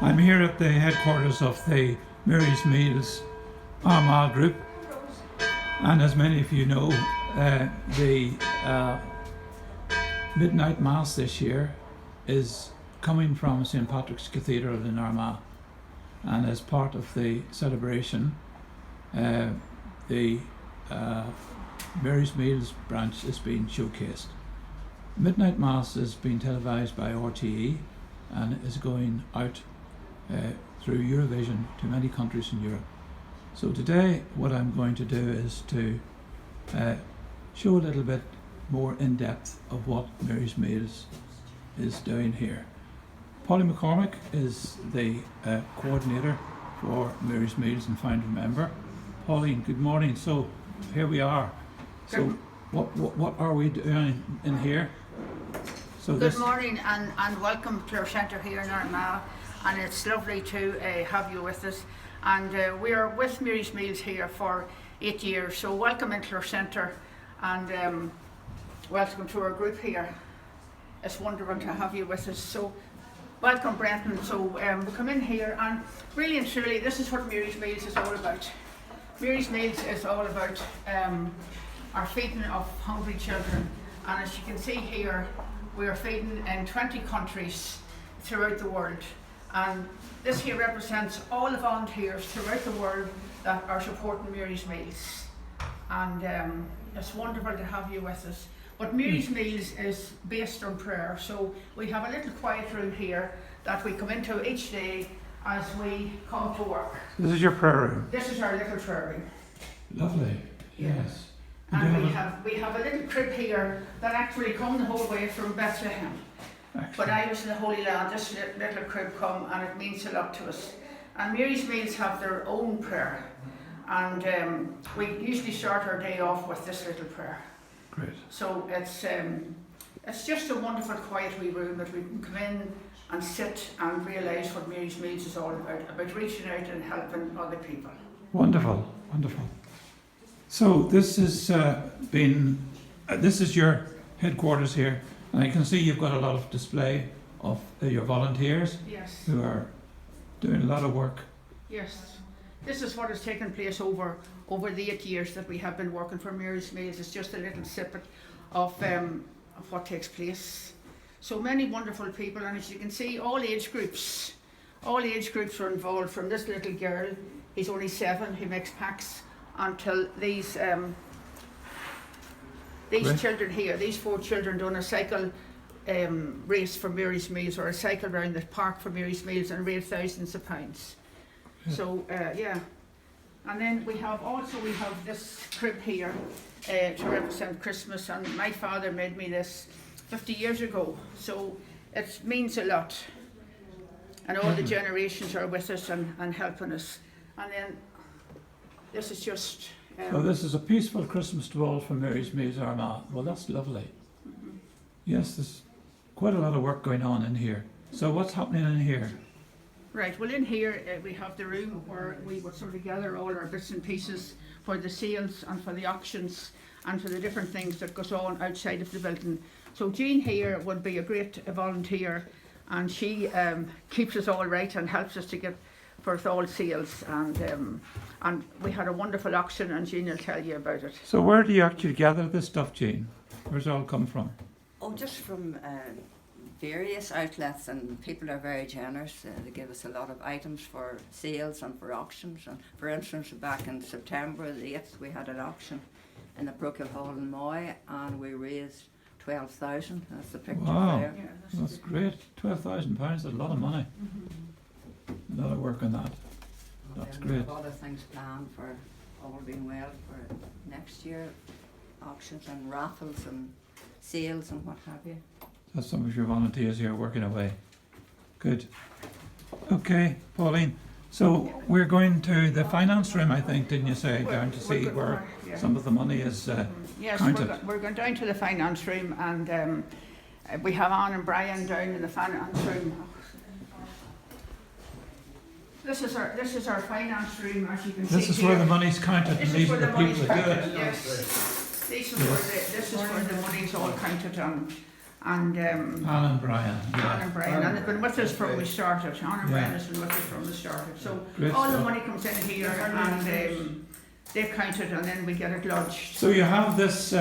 I'm here at the headquarters of the Mary's Meals Armagh group, and as many of you know, the midnight mass this year is coming from St Patrick's Cathedral in Armagh, and as part of the celebration, the Mary's Meals branch is being showcased. Midnight Mass is being televised by RTE and is going out through Eurovision to many countries in Europe. So today what I'm going to do is to show a little bit more in depth of what Mary's Meals is doing here. Polly McCormick is the coordinator for Mary's Meals and founder member. Pauline, good morning. So here we are. So what are we doing in here? So good morning and welcome to our centre here in Armagh, and it's lovely to have you with us. And we are with Mary's Meals here for 8 years, so welcome into our centre and welcome to our group here. It's wonderful to have you with us. So welcome, Brenton. So we come in here, and really and truly this is what Mary's Meals is all about. Mary's Meals is all about our feeding of hungry children, and as you can see here, we are feeding in 20 countries throughout the world, and this here represents all the volunteers throughout the world that are supporting Mary's Meals, and it's wonderful to have you with us. But Mary's Meals is based on prayer, so we have a little quiet room here that we come into each day as we come to work. This is your prayer room? This is our little prayer room. Lovely, yes. And we have a little crib here that actually come the whole way from Bethlehem. Excellent. When I was in the Holy Land, this little crib come, and it means a lot to us. And Mary's Meals have their own prayer, and we usually start our day off with this little prayer. Great. So it's just a wonderful quiet wee room that we can come in and sit and realise what Mary's Meals is all about reaching out and helping other people. Wonderful, wonderful. So this is this is your headquarters here, and I can see you've got a lot of display of your volunteers. Yes. Who are doing a lot of work. Yes, this is what has taken place over the 8 years that we have been working for Mary's Meals. It's just a little snippet of what takes place. So many wonderful people, and as you can see, all age groups are involved, from this little girl, he's only 7, he makes packs, until these children here, these 4 children done a cycle race for Mary's Meals, or a cycle around the park for Mary's Meals, and raised thousands of pounds. Yeah. So yeah, and then we have this crib here to represent Christmas, and my father made me this 50 years ago, so it means a lot, and all the generations are with us and helping us. And then this is just so this is a peaceful Christmas to all from Mary's Meals Armagh. Well, that's lovely. Mm-hmm. Yes, there's quite a lot of work going on in here. So what's happening in here? Right, well, in here we have the room where we would sort of gather all our bits and pieces for the sales and for the auctions and for the different things that goes on outside of the building. So Jean here would be a great volunteer, and she keeps us all right and helps us to get for all sales, and we had a wonderful auction, and Jean will tell you about it. So where do you actually gather this stuff, Jean? Where's it all come from? Oh, just from various outlets, and people are very generous. They give us a lot of items for sales and for auctions. And for instance, back in September the 8th, we had an auction in the Parochial Hall in Moy, and we raised 12,000. That's the picture there. Yeah, that's great. £12,000, that's a lot of money. Mm-hmm. A lot of work on that. That's great. We have other things planned for all being well for next year, auctions and raffles and sales and what have you. That's some of your volunteers here working away. Good. Okay, Pauline. So we're going to the finance room, I think, didn't you say, down to see where some of the money is yes, counted? We're going down to the finance room, and we have Anne and Brian down in the finance room. This is our finance room, as you can see. This is where the money's counted, and these are the people that do it. Yes. This is where the money's all counted on. and Anne and Brian. Yeah. Anne and Brian, and they've been with us from we started. Anne and Brian has been with us from we started. So Great all the stuff. money comes in here, and they count it, and then we get it lodged. So you have this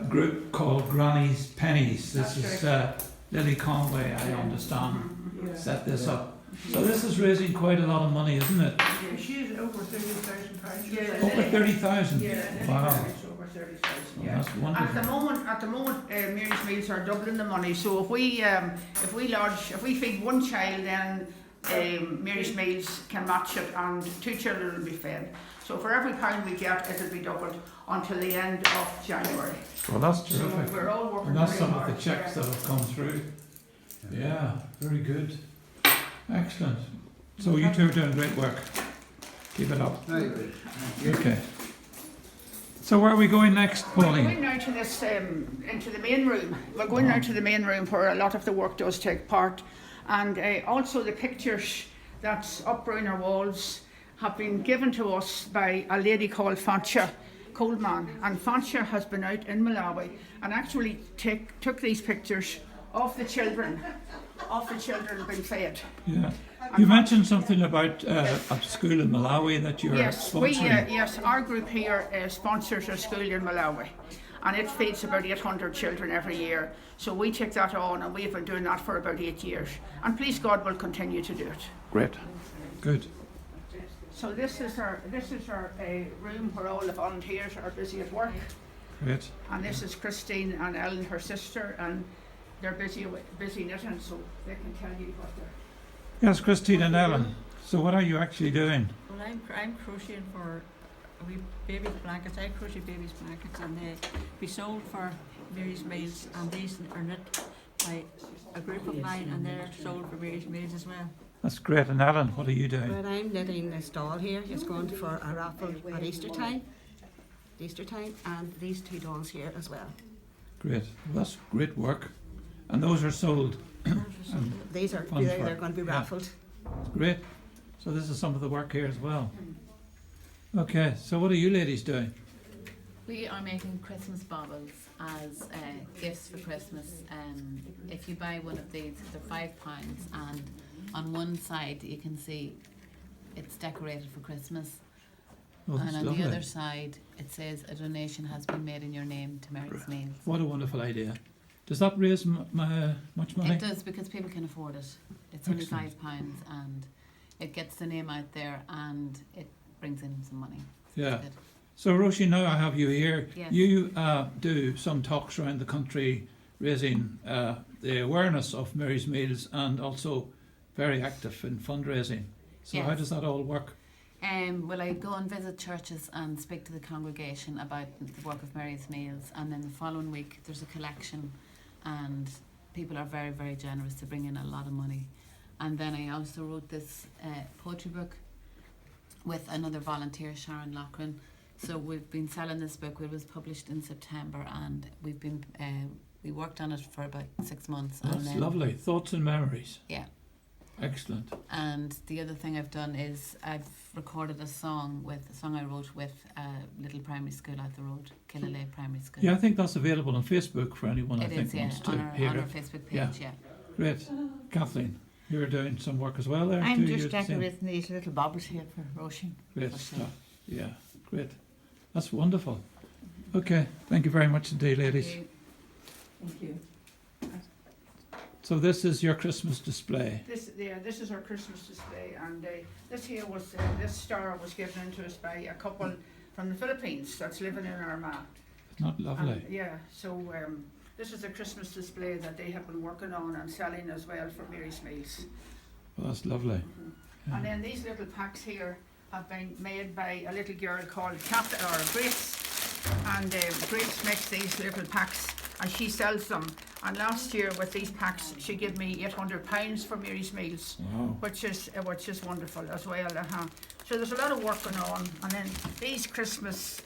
group called Granny's Pennies. This That's is Lily Conway, I understand, Yeah. set this up. So this is raising quite a lot of money, isn't it? Yeah, she's over £30,000. Yeah, Over 30,000. Yeah, Wow. it's over 30,000. Well, Yeah. that's wonderful. At the moment, Mary's Meals are doubling the money. So if we feed one child, then Mary's Meals can match it, and 2 children will be fed. So for every pound we get, it'll be doubled until the end of January. Well, that's So terrific. we're all working. And that's very some of hard. the checks that have come through. Yeah, very good. Excellent. So you two are doing great work. Keep it up. Very good. Okay. So where are we going next, We're Pauline? going now to this, into the main room. We're going now to the main room where a lot of the work does take part. And also the pictures that's up around our walls have been given to us by a lady called Fancia Coleman. And Fancia has been out in Malawi and actually took these pictures of the children being fed. Yeah. You mentioned something about a school in Malawi that you're Yes, sponsoring. our group here sponsors a school in Malawi, and it feeds about 800 children every year. So we take that on, and we've been doing that for about 8 years. And please God, we'll continue to do it. Great. Good. So this is our room where all the volunteers are busy at work, Great. and this is Christine and Ellen, her sister, and they're busy knitting, so they can tell you what they're. Yes, Christine and Ellen. So what are you actually doing? Well, I'm crocheting for a wee baby's blankets. I crochet baby's blankets, and they be sold for Mary's Meals, and these are knit by a group of mine, and they're sold for Mary's Meals as well. That's great. And Ellen, what are you doing? Well, I'm knitting a stall here. It's going for a raffle at Easter time, and these 2 dolls here as well. Great. Well, that's great work. And those are sold. These are Fun they're for- going to be yeah. raffled. Great. So this is some of the work here as well. Okay, so what are you ladies doing? We are making Christmas baubles as gifts for Christmas. If you buy one of these, they're £5, and on one side you can see it's decorated for Christmas, Oh, and that's on lovely. the other side it says a donation has been made in your name to Mary's Meals. What a wonderful idea. Does that raise much money? It does, because people can afford it. It's only Excellent. £5, and it gets the name out there, and it brings in some money. So Yeah. it's good. So Roisin, now I have you here. Yes. You do some talks around the country raising the awareness of Mary's Meals, and also very active in fundraising. So how Yes. does that all work? Well, I go and visit churches and speak to the congregation about the work of Mary's Meals, and then the following week there's a collection, and people are very, very generous to bring in a lot of money. And then I also wrote this poetry book with another volunteer, Sharon Lochran. So we've been selling this book. It was published in September, and we've been we worked on it for about 6 months. That's and then, lovely. Thoughts and memories. Yeah. Excellent. And the other thing I've done is I've recorded a song I wrote with a little primary school out the road, Killalay Primary School. Yeah, I think that's available on Facebook for anyone It I think is, yeah, wants to on our hear it. Facebook Yeah. page, yeah. Great. Kathleen, you're doing some work as well there. I'm too. just You're the same. decorating these little baubles here for Roisin. Great for stuff. sale. Yeah, great. That's wonderful. Okay, thank you very much indeed, ladies. Thank you. Thank you. So this is your Christmas display. This is our Christmas display, and this star was given to us by a couple from the Philippines that's living in Armagh. It's not lovely. And, yeah, so this is a Christmas display that they have been working on and selling as well for Mary's Meals. Well, that's lovely. Yeah. And then these little packs here have been made by a little girl called Grace, and Grace makes these little packs and she sells them. And last year with these packs, she gave me £800 for Mary's Meals, Wow. which is wonderful as well. So there's a lot of work going on. And then these Christmas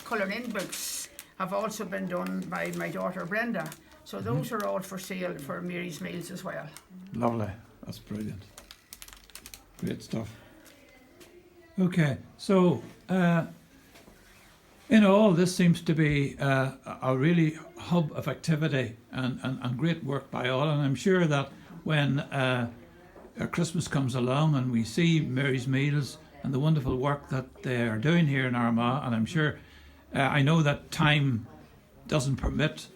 colouring in books have also been done by my daughter Brenda. So those are all for sale for Mary's Meals as well. Lovely. That's brilliant. Great stuff. Okay, so In all, this seems to be a really hub of activity and great work by all. And I'm sure that when Christmas comes along and we see Mary's Meals and the wonderful work that they are doing here in Armagh, and I'm sure, I know that time doesn't permit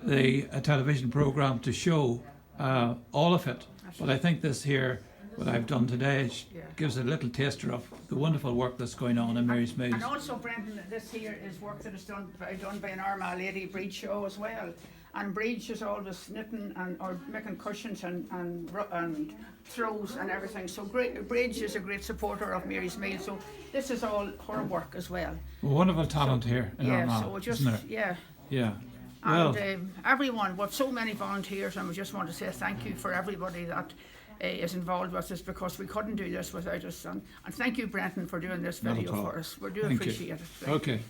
the television programme to show all of it, but I think this here, what I've done today, gives a little taster of the wonderful work that's going on in Mary's Meals. And also, Brendan, this here is work that is done by an Armagh lady, Breed Show, as well. And Breed is always knitting and or making cushions and throws and everything. So Breed is a great supporter of Mary's Meals. So this is all her work as well. Wonderful talent here in Armagh, so just isn't there? Yeah. Well, And everyone, with so many volunteers, and we just want to say thank you for everybody that is involved with us, because we couldn't do this without us. And thank you, Brenton, for doing this Not video at all. for us. We do Thank you. appreciate it. okay.